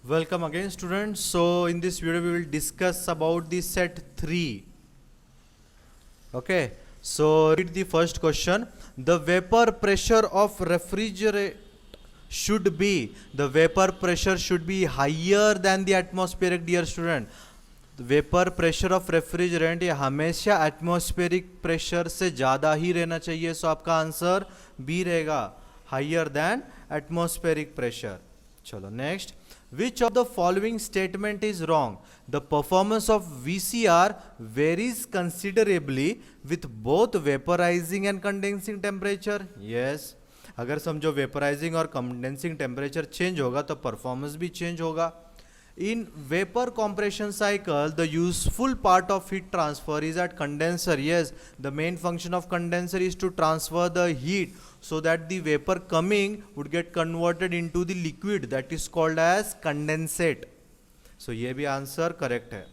Welcome again, students. So in this video we will discuss about the set 3. Okay, so read the first question. The vapor pressure of refrigerant should be higher than the atmospheric, dear student. Vapour pressure of refrigerant ये हमेशा atmospheric pressure से ज़्यादा ही रहना चाहिए. सो आपका answer B रहेगा, higher then atmospheric pressure. चलो next. Which of the following statement is wrong? The performance of VCR varies considerably with both vaporizing and condensing temperature. Yes. अगर समझो वेपराइजिंग और कंडेंसिंग टेम्परेचर चेंज होगा तो परफॉर्मेंस भी change होगा. In vapor compression cycle, the useful part of heat transfer is at condenser. Yes, the main function of condenser is to transfer the heat so that the vapor coming would get converted into the liquid, that is called as condensate. So ये भी answer correct है.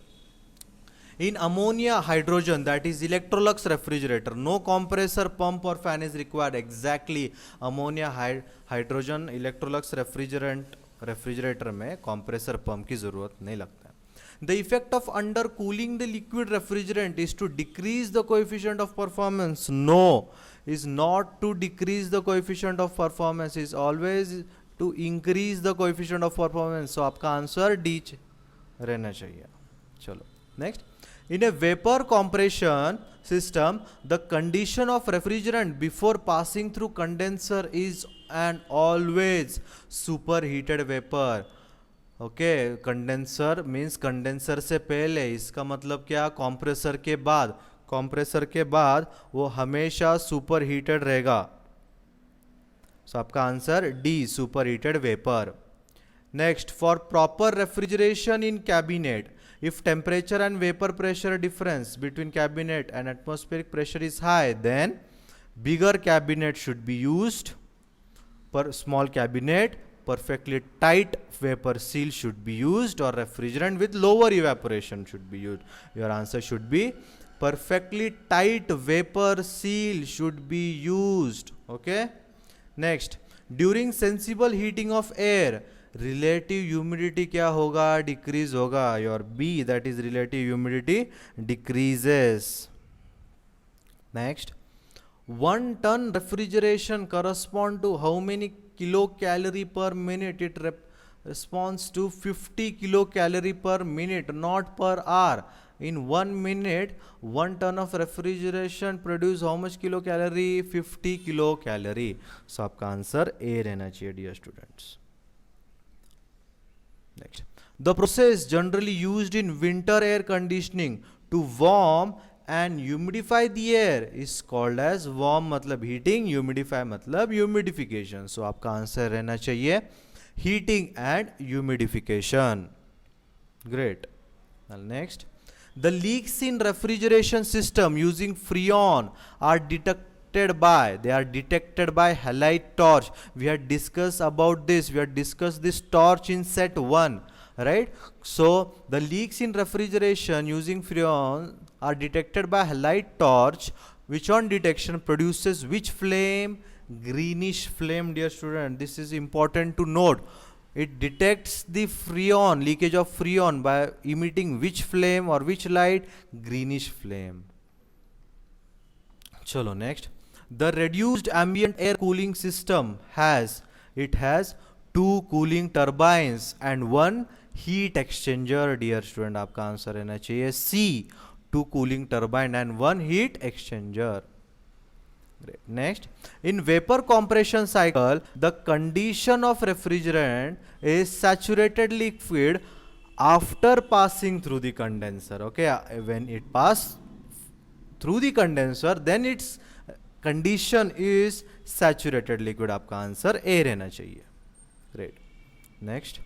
In ammonia hydrogen, that is Electrolux refrigerator, no compressor pump or fan is required. Exactly, ammonia hydrogen Electrolux refrigerator में compressor pump की जरूरत नहीं लगता है. The effect of under cooling the liquid refrigerant is to decrease the coefficient of performance. No, is not to decrease the coefficient of performance, is always to increase the coefficient of performance. So आपका answer D रहना चाहिए. चलो next. In a vapor compression system, the condition of refrigerant before passing through condenser is an always superheated vapor. Okay, condenser means condenser से पहले, इसका मतलब क्या, compressor के बाद. compressor के बाद वो हमेशा superheated रहेगा. So आपका answer D, superheated vapor. Next, for proper refrigeration in cabinet, if temperature and vapor pressure difference between cabinet and atmospheric pressure is high, then bigger cabinet should be used. Per small cabinet, perfectly tight vapor seal should be used, or refrigerant with lower evaporation should be used. Your answer should be perfectly tight vapor seal should be used. Okay. Next, during sensible heating of air, relative humidity क्या होगा, decrease होगा. Your B, that is relative humidity decreases. Next. 1 ton refrigeration correspond to how many kilocalorie per minute? It responds to 50 kilocalorie per minute, not per hour. In 1 minute 1 ton of refrigeration produce how much kilocalorie? 50 kilocalorie. So आपका answer A रहना चाहिए, dear students. Next, the process generally used in winter air conditioning to warm and humidify the air is called as warm मतलब heating, humidify मतलब humidification. So आपका answer रहना चाहिए heating and humidification. Great. Now next, the leaks in refrigeration system using freon are detected by halide torch. We had discussed about this. We had discussed this torch in set 1, right? So the leaks in refrigeration using freon are detected by halide torch. Which on detection produces which flame? Greenish flame, dear student. This is important to note. It detects the freon, leakage of freon, by emitting which flame or which light? Greenish flame. Chalo next. The reduced ambient air cooling system has 2 cooling turbines and 1 heat exchanger, dear student. आपका answer रहना चाहिए C, 2 cooling turbine and 1 heat exchanger. Great. Next, in vapor compression cycle, the condition of refrigerant is saturated liquid after passing through the condenser. Okay, when it passes through the condenser, then its condition is saturated liquid. आपका answer A रहना चाहिए. Great. Next,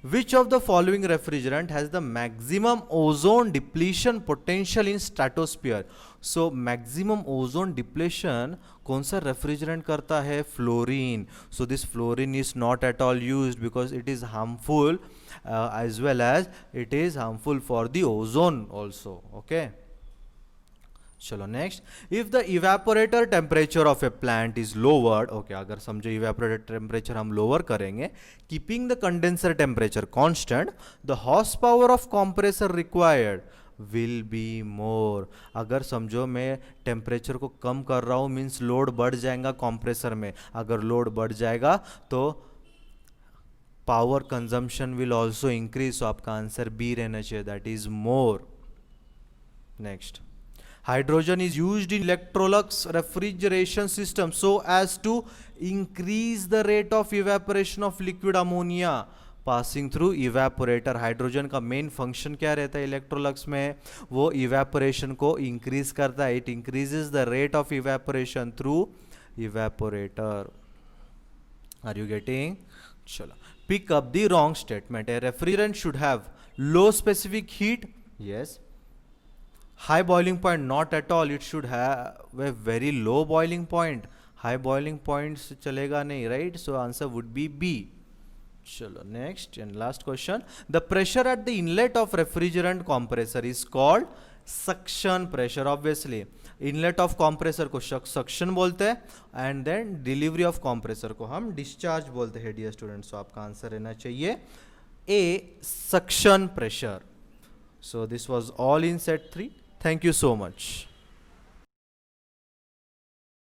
which of the following refrigerant has the maximum ozone depletion potential in stratosphere? So maximum ozone depletion कौन सा refrigerant करता है? Fluorine. So this fluorine is not at all used because it is harmful, as well as it is harmful for the ozone also. Okay. चलो next, if the evaporator temperature of A plant is lowered, okay, अगर समझो evaporator temperature हम lower करेंगे, keeping the condenser temperature constant, the horse power of compressor required will be more. अगर समझो मैं temperature को कम कर रहा हूँ मीन्स लोड बढ़ जाएगा कंप्रेसर में, अगर लोड बढ़ जाएगा तो power consumption will also increase, so आपका आंसर बी रहना चाहिए, that is more. Next, hydrogen is used in Electrolux refrigeration system so as to increase the rate of evaporation of liquid ammonia passing through evaporator। Hydrogen का main function क्या रहता है Electrolux में, वो evaporation को increase करता है, it increases the rate of evaporation through evaporator. Are you getting? चलो, pick up the wrong statement, a refrigerant should have low specific heat, yes, high boiling point, not at all, it should have a very low boiling point, high boiling points चलेगा नहीं, right? So answer would be B। चलो next and last question, the pressure at the inlet of refrigerant compressor is called suction pressure। obviously inlet of compressor को suction बोलते हैं and then delivery of compressor को हम discharge बोलते हैं dear students। so आपका answer रहना चाहिए A, suction pressure। so this was all in set 3। Thank you so much।